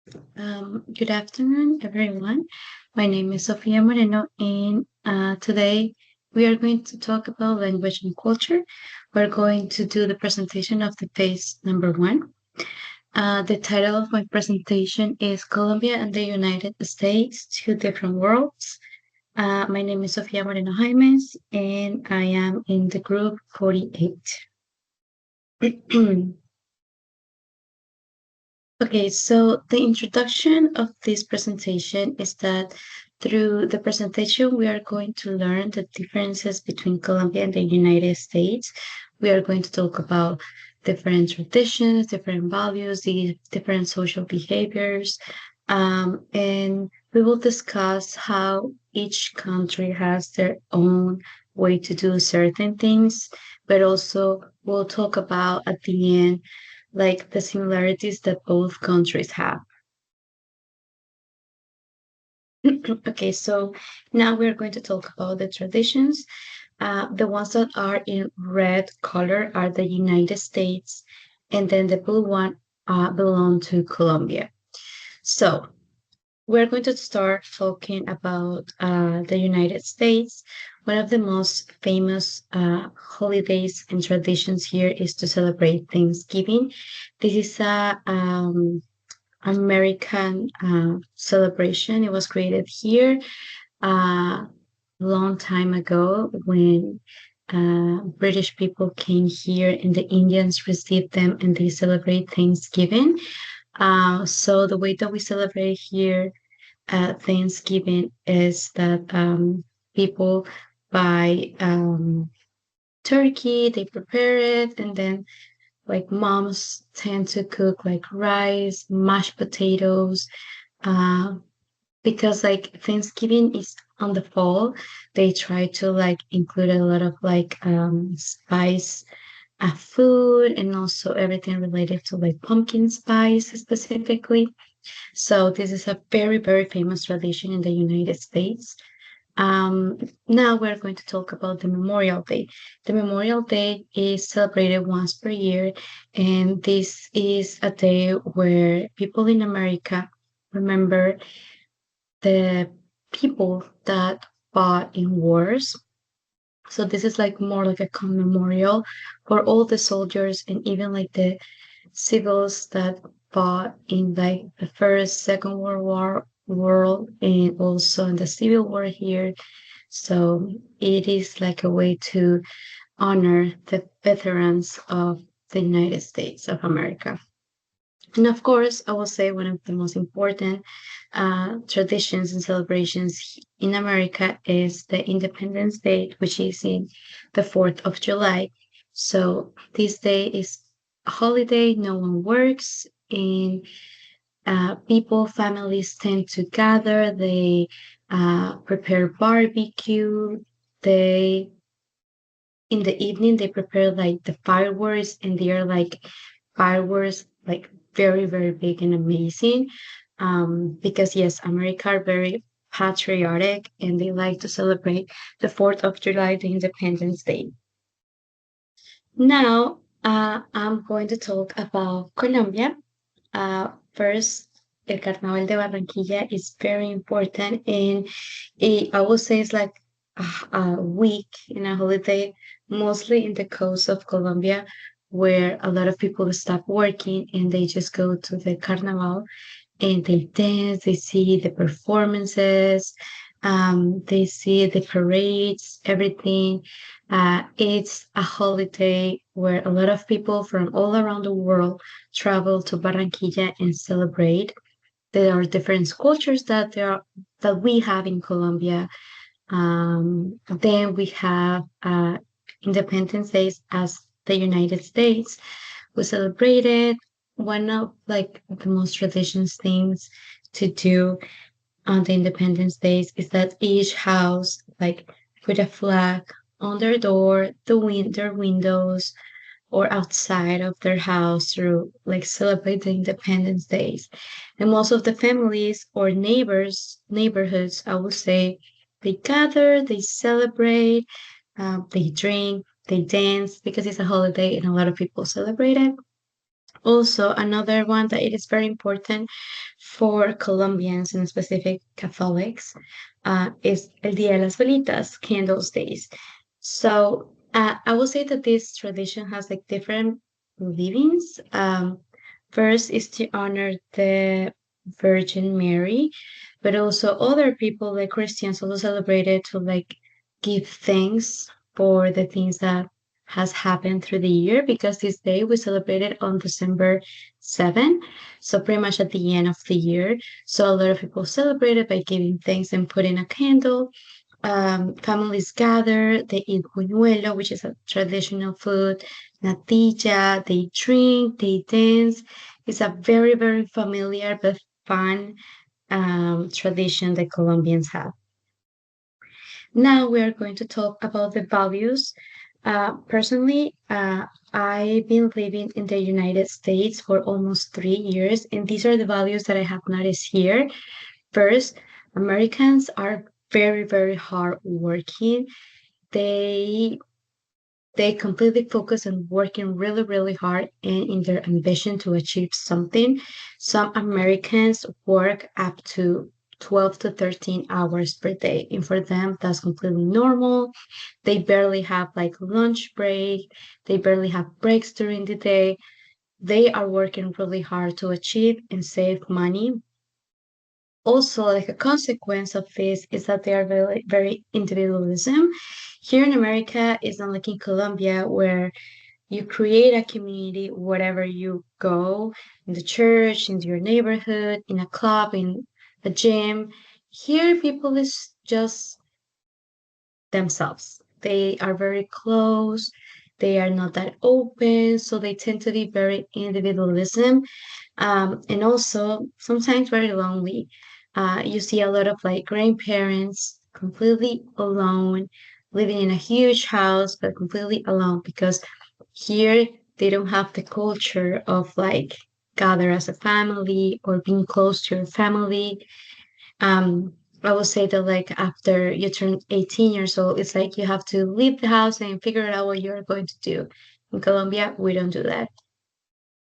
Good afternoon, everyone. My name is Sofia Moreno, and today we are going to talk about language and culture. We're going to do the presentation of the phase number one. The title of my presentation is Colombia and the United States, Two Different Worlds. My name is Sofia Moreno Jaimes, and I am in the group 48. Okay, so the introduction of this presentation is that through the presentation, we are going to learn the differences between Colombia and the United States. We are going to talk about different traditions, different values, the different social behaviors, and we will discuss how each country has their own way to do certain things, but also we'll talk about at the end like the similarities that both countries have. Okay, so now we're going to talk about the traditions. The ones that are in red color are the United States, and then the blue one belong to Colombia. So we're going to start talking about the United States. One of the most famous holidays and traditions here is to celebrate Thanksgiving. This is a American celebration. It was created here a long time ago when British people came here and the Indians received them and they celebrate Thanksgiving. So the way that we celebrate here Thanksgiving is that people buy turkey, they prepare it, and then like moms tend to cook like rice, mashed potatoes, uh, because like Thanksgiving is on the fall, they try to like include a lot of like spice food and also everything related to like pumpkin spice specifically. So this is a very, very famous tradition in the United States. Um, Now we're going to talk about the Memorial Day. The Memorial Day is celebrated once per year, and this is a day where people in America remember the people that fought in wars. So this is like more like a memorial for all the soldiers and even like the civils that fought in like the first, Second World and also in the Civil War here. So it is like a way to honor the veterans of the United States of America. And of course, I will say one of the most important traditions and celebrations in America is the Independence Day, which is in the 4th of July. So this day is a holiday, no one works, and people, families tend to gather, they prepare barbecue, they in the evening they prepare like the fireworks and they are like fireworks like very very big and amazing because yes America are very patriotic and they like to celebrate the 4th of July, the Independence Day. Now I'm going to talk about Colombia. First, el Carnaval de Barranquilla is very important, and I would say it's like a week in a holiday, mostly in the coast of Colombia, where a lot of people stop working and they just go to the Carnaval and they dance, they see the performances, they see the parades, everything. It's a holiday where a lot of people from all around the world travel to Barranquilla and celebrate. There are different cultures that we have in Colombia. Then we have Independence Days as the United States. We celebrated one of like the most traditions things to do on the Independence Days is that each house like put a flag on their door, their windows, or outside of their house to like celebrate the Independence Days. And most of the families or neighborhoods, I would say, they gather, they celebrate, they drink, they dance because it's a holiday and a lot of people celebrate it. Also, another one that it is very important for Colombians and specific Catholics is El Día de las Velitas, Candles Days. So I will say that this tradition has like different livings. First is to honor the Virgin Mary, but also other people like Christians also celebrate it to like give thanks for the things that has happened through the year because this day we celebrated on December 7th, so pretty much at the end of the year. So a lot of people celebrate it by giving thanks and putting a candle. Families gather, they eat buñuelo, which is a traditional food, natilla, they drink, they dance. It's a very, very familiar but fun tradition that Colombians have. Now we are going to talk about the values. Personally, I've been living in the United States for almost 3 years, and these are the values that I have noticed here. First, Americans are very, very hard working. They they completely focus on working really, really hard and in their ambition to achieve something. Some Americans work up to 12 to 13 hours per day. And for them, that's completely normal. They barely have like lunch break. They barely have breaks during the day. They are working really hard to achieve and save money. Also, like a consequence of this is that they are very, very individualism. Here in America, it's not like in Colombia where you create a community wherever you go, in the church, in your neighborhood, in a club, in a gym. Here, people is just themselves. They are very close. They are not that open, so they tend to be very individualism, and also sometimes very lonely. You see a lot of like grandparents completely alone, living in a huge house, but completely alone because here they don't have the culture of like gather as a family or being close to your family. um I will say that like after you turn 18 years old, it's like you have to leave the house and figure out what you're going to do. In Colombia, we don't do that.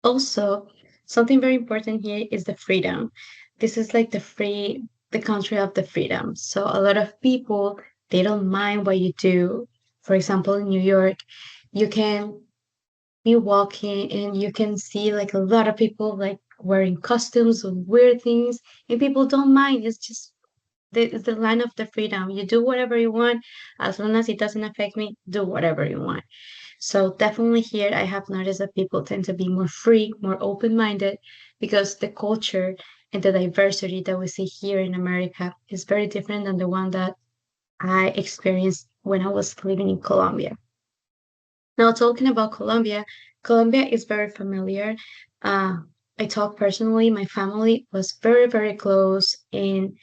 Also, something very important here is the freedom. This is like the country of the freedom. So a lot of people, they don't mind what you do. For example, in New York, you can be walking and you can see like a lot of people like wearing costumes and weird things, and people don't mind. It's just it's the line of the freedom. You do whatever you want as long as it doesn't affect me. Do whatever you want. So definitely here, I have noticed that people tend to be more free, more open-minded, because the culture and the diversity that we see here in America is very different than the one that I experienced when I was living in Colombia. Now, talking about Colombia, Colombia is very familiar. Uh, I talk personally, my family was very, very close. And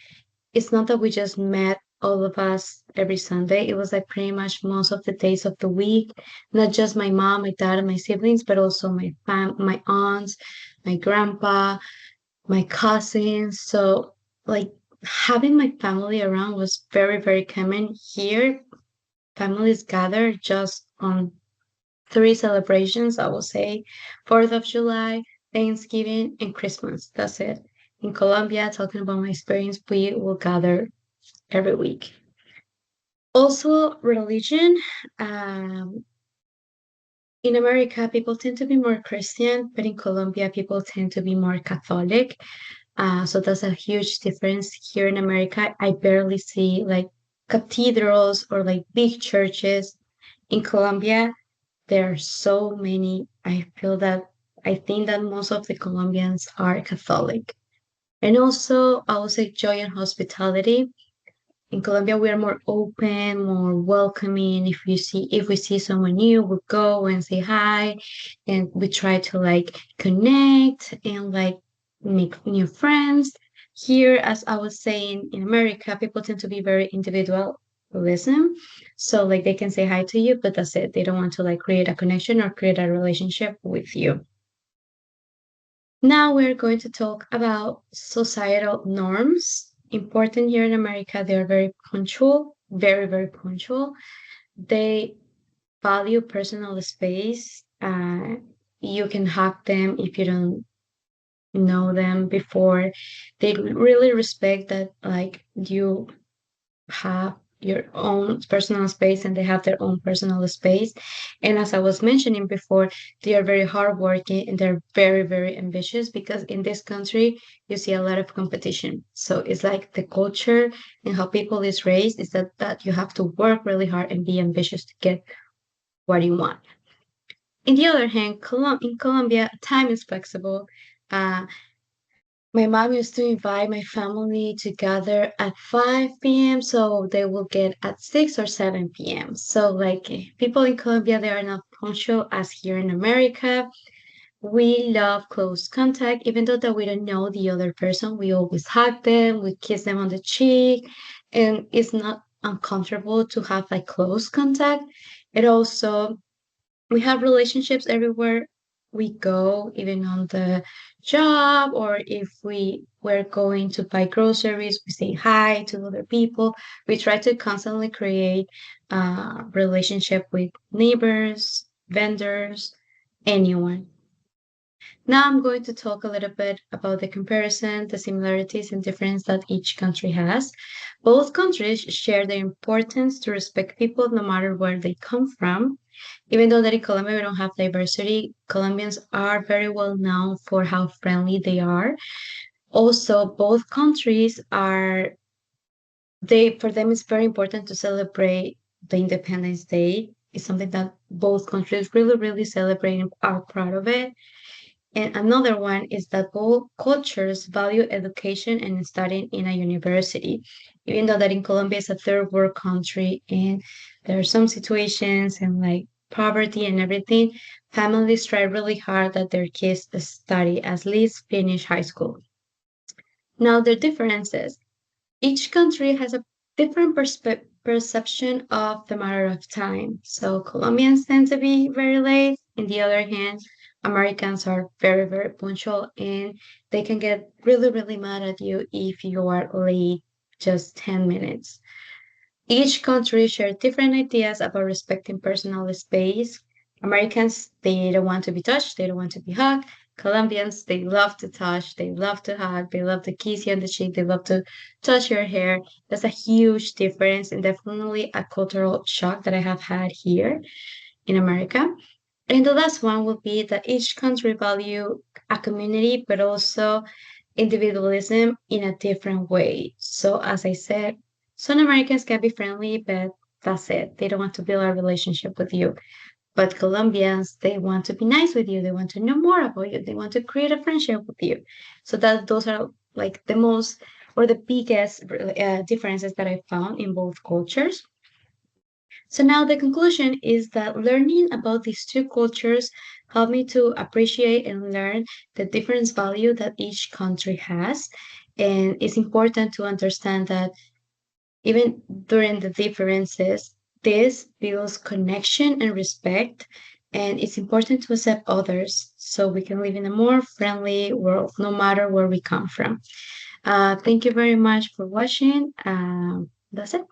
it's not that we just met all of us every Sunday. It was like pretty much most of the days of the week, not just my mom, my dad, and my siblings, but also my aunts, my grandpa, my cousins. So like having my family around was very, very common here. Families gather just on three celebrations, I will say: 4th of July, Thanksgiving, and Christmas. That's it. In Colombia, talking about my experience, we will gather every week. Also, religion. Um, in America, people tend to be more Christian, but in Colombia, people tend to be more Catholic. So that's a huge difference. Here in America, I barely see like cathedrals or like big churches. In Colombia, there are so many. I think that most of the Colombians are Catholic. And also, I would say joy and hospitality. In Colombia, we are more open, more welcoming. If we see someone new, we go and say hi, and we try to like connect and like make new friends. Here, as I was saying, in America, people tend to be very individualism. So like they can say hi to you, but that's it. They don't want to like create a connection or create a relationship with you. Now we're going to talk about societal norms. Important here in America, they are very punctual, very, very punctual. They value personal space. You can hug them if you don't know them before. They really respect that, like, you have your own personal space and they have their own personal space. And as I was mentioning before, they are very hardworking and they're very, very ambitious because in this country, you see a lot of competition. So it's like the culture and how people is raised is that you have to work really hard and be ambitious to get what you want. In the other hand, in Colombia, time is flexible. Uh, my mom used to invite my family to gather at 5 p.m. so they will get at 6 or 7 p.m. So, like, people in Colombia, they are not punctual as here in America. We love close contact, even though that we don't know the other person. We always hug them, we kiss them on the cheek, and it's not uncomfortable to have like close contact. It also we have relationships everywhere we go, even on the job, or if we were going to buy groceries, we say hi to other people. We try to constantly create a relationship with neighbors, vendors, anyone. Now I'm going to talk a little bit about the comparison, the similarities and difference that each country has. Both countries share the importance to respect people no matter where they come from. Even though that in Colombia we don't have diversity, Colombians are very well known for how friendly they are. Also, both countries are they for them it's very important to celebrate the Independence Day. It's something that both countries really, really celebrate and are proud of it. And another one is that both cultures value education and studying in a university. Even though that in Colombia is a third world country and there are some situations and like poverty and everything, families try really hard that their kids study, at least finish high school. Now, the differences. Each country has a different perception of the matter of time. So Colombians tend to be very late. On the other hand, Americans are very, very punctual and they can get really, really mad at you if you are late just 10 minutes. Each country shares different ideas about respecting personal space. Americans, they don't want to be touched, they don't want to be hugged. Colombians, they love to touch, they love to hug, they love to kiss you on the cheek, they love to touch your hair. That's a huge difference and definitely a cultural shock that I have had here in America. And the last one will be that each country value a community, but also individualism in a different way. So as I said, some Americans can be friendly, but that's it. They don't want to build a relationship with you. But Colombians, they want to be nice with you. They want to know more about you. They want to create a friendship with you. So that those are like the most or the biggest differences that I found in both cultures. So now the conclusion is that learning about these two cultures helped me to appreciate and learn the different value that each country has. And it's important to understand that even during the differences, this builds connection and respect. And it's important to accept others so we can live in a more friendly world, no matter where we come from. Thank you very much for watching. That's it.